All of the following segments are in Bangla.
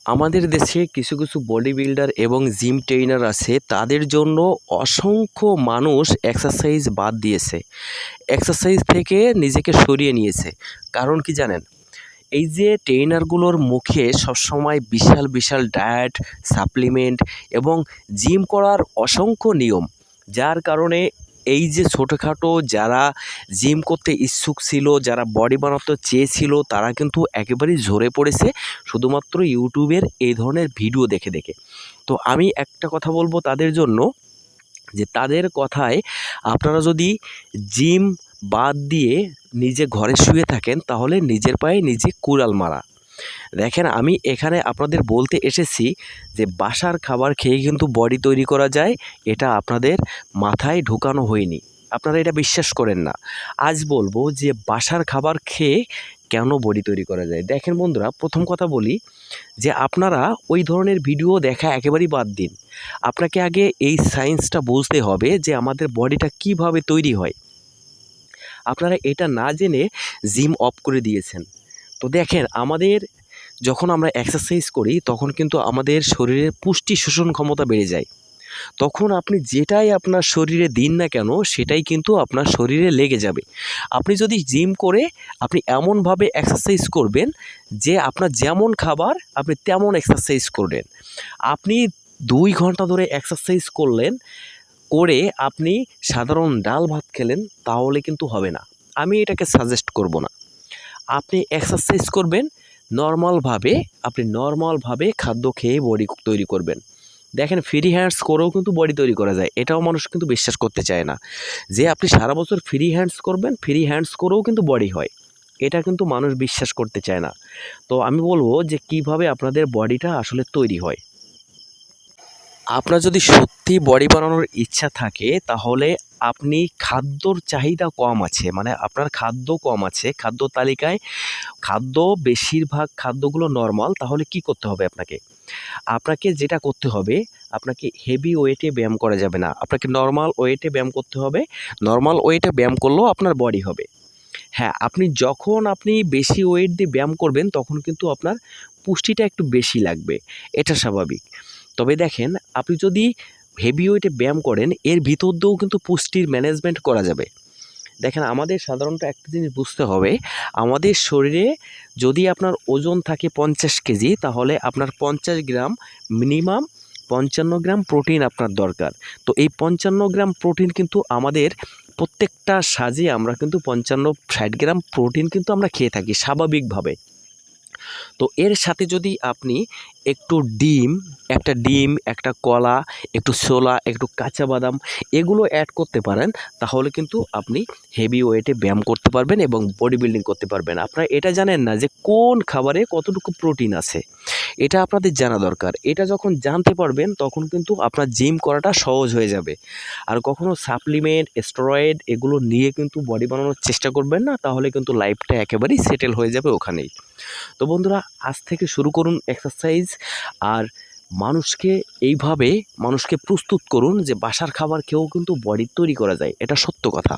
আমাদের দেশে কিছু কিছু বডি বিল্ডার এবং জিম ট্রেইনার আছে, তাদের জন্য অসংখ্য মানুষ এক্সারসাইজ বাদ দিয়েছে, এক্সারসাইজ থেকে নিজেকে সরিয়ে নিয়েছে। কারণ কি জানেন? এই যে ট্রেইনারগুলোর মুখে সবসময় বিশাল বিশাল ডায়েট, সাপ্লিমেন্ট এবং জিম করার অসংখ্য নিয়ম, যার কারণে এই যে ছোটোখাটো যারা জিম করতে ইচ্ছুক ছিল, যারা বডি বানাতে চেয়েছিল, তারা কিন্তু একেবারেই ঝরে পড়েছে শুধুমাত্র ইউটিউবের এই ধরনের ভিডিও দেখে দেখে। তো আমি একটা কথা বলবো তাদের জন্য, যে তাদের কথায় আপনারা যদি জিম বাদ দিয়ে নিজে ঘরে শুয়ে থাকেন, তাহলে নিজের পায়ে নিজে কুড়াল মারা। দেখেন, আমি এখানে আপনাদের বলতে এসেছি যে বাসার খাবার খেয়ে কিন্তু বডি তৈরি করা যায়, এটা আপনাদের মাথায় ঢোকানো হয়নি, আপনারা এটা বিশ্বাস করেন না। আজ বলবো যে বাসার খাবার খেয়ে কেন বডি তৈরি করা যায়। দেখেন বন্ধুরা, প্রথম কথা বলি যে আপনারা ওই ধরনের ভিডিও দেখা একেবারেই বাদ দিন। আপনাকে আগে এই সায়েন্সটা বুঝতে হবে যে আমাদের বডিটা কিভাবে তৈরি হয়। আপনারা এটা না জেনে জিম অফ করে দিয়েছেন। তো দেখেন, আমাদের যখন আমরা এক্সারসাইজ করি তখন কিন্তু আমাদের শরীরের পুষ্টি শোষণ ক্ষমতা বেড়ে যায়। তখন আপনি যেটাই আপনার শরীরে দিন না কেন, সেটাই কিন্তু আপনার শরীরে লেগে যাবে। আপনি যদি জিম করে আপনি এমনভাবে এক্সারসাইজ করবেন যে আপনার যেমন খাবার আপনি তেমন এক্সারসাইজ করবেন। আপনি 2 ঘন্টা ধরে এক্সারসাইজ করলেন, করে আপনি সাধারণ ডাল ভাত খেলেন, তাহলে কিন্তু হবে না। আমি এটাকে সাজেস্ট করব না। আপনি এক্সারসাইজ করবেন নরমালভাবে, আপনি নরমালভাবে খাদ্য খেয়ে বডি তৈরি করবেন। দেখেন, ফ্রি হ্যান্ডস করেও কিন্তু বডি তৈরি করা যায়। এটাও মানুষ কিন্তু বিশ্বাস করতে চায় না যে আপনি সারা বছর ফ্রি হ্যান্ডস করবেন, ফ্রি হ্যান্ডস করেও কিন্তু বডি হয়। এটা কিন্তু মানুষ বিশ্বাস করতে চায় না। তো আমি বলবো যে কিভাবে আপনাদের বডিটা আসলে তৈরি হয়। আপনার যদি সত্যি বডি বানানোর ইচ্ছা থাকে, তাহলে আপনি খাদ্যর চাহিদা কম আছে, মানে আপনার খাদ্য কম আছে, খাদ্য তালিকায় খাদ্য বেশিরভাগ খাদ্যগুলো নরমাল, তাহলে কি করতে হবে আপনাকে? আপনাকে যেটা করতে হবে, আপনাকে হেভি ওয়েটে ব্যায়াম করা যাবে না। আপনাকে নরমাল ওয়েটে ব্যায়াম করতে হবে। নরমাল ওয়েটে ব্যায়াম করলেও আপনার বডি হবে। হ্যাঁ, আপনি বেশি ওয়েট দিয়ে ব্যায়াম করবেন, তখন কিন্তু আপনার পুষ্টিটা একটু বেশি লাগবে। এটা স্বাভাবিক। তবে দেখেন, আপনি যদি হেভি ওয়েটে ব্যায়াম করেন, এর ভিতর দিয়েও কিন্তু পুষ্টির ম্যানেজমেন্ট করা যাবে। দেখেন, আমাদের সাধারণত একটা জিনিস বুঝতে হবে, আমাদের শরীরে যদি আপনার ওজন থাকে 50 কেজি, তাহলে আপনার 50 গ্রাম মিনিমাম 55 গ্রাম প্রোটিন আপনার দরকার। তো এই 55 গ্রাম প্রোটিন কিন্তু আমাদের প্রত্যেকটা সাজে আমরা কিন্তু 55-60 গ্রাম প্রোটিন কিন্তু আমরা খেয়ে থাকি স্বাভাবিকভাবে। তো এর সাথে যদি আপনি একটু ডিম, একটা কলা, একটু ছোলা, একটু কাঁচা বাদাম এগুলো অ্যাড করতে পারেন, তাহলে কিন্তু আপনি হেভি ওয়েটে ব্যায়াম করতে পারবেন এবং বডি বিল্ডিং করতে পারবেন। আপনারা এটা জানেন না যে কোন খাবারে কতটুকু প্রোটিন আছে, এটা আপনাদের জানা দরকার। এটা যখন জানতে পারবেন, তখন কিন্তু আপনার জিম করাটা সহজ হয়ে যাবে। আর কখনো সাপ্লিমেন্ট, স্টেরয়েড এগুলো নিয়ে কিন্তু বডি বানানোর চেষ্টা করবেন না, তাহলে কিন্তু লাইফটা একেবারেই সেটেল হয়ে যাবে ওখানেই। তো বন্ধুরা, আজ থেকে শুরু করুন এক্সারসাইজ, আর এইভাবে মানুষকে প্রস্তুত করুন যে বাসার খাবার খেয়েও কিন্তু বডি তৈরি করা যায়। এটা সত্য কথা।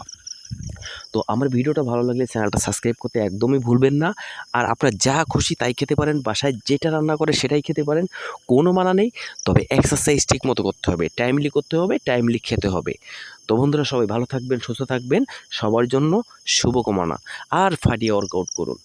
তো আমার ভিডিওটা ভালো লাগলে চ্যানেলটা সাবস্ক্রাইব করতে একদমই ভুলবেন না। আর আপনার যা খুশি তাই খেতে পারেন, বাসায় যেটা রান্না করে সেটাই খেতে পারেন, কোনো মানা নেই। তবে এক্সারসাইজ ঠিক মতো করতে হবে, টাইমলি করতে হবে, টাইমলি খেতে হবে। তো বন্ধুরা, সবাই ভালো থাকবেন, সুস্থ থাকবেন, সবার জন্য শুভকামনা। আর ফাটিয়ে ওয়ার্কআউট করুন।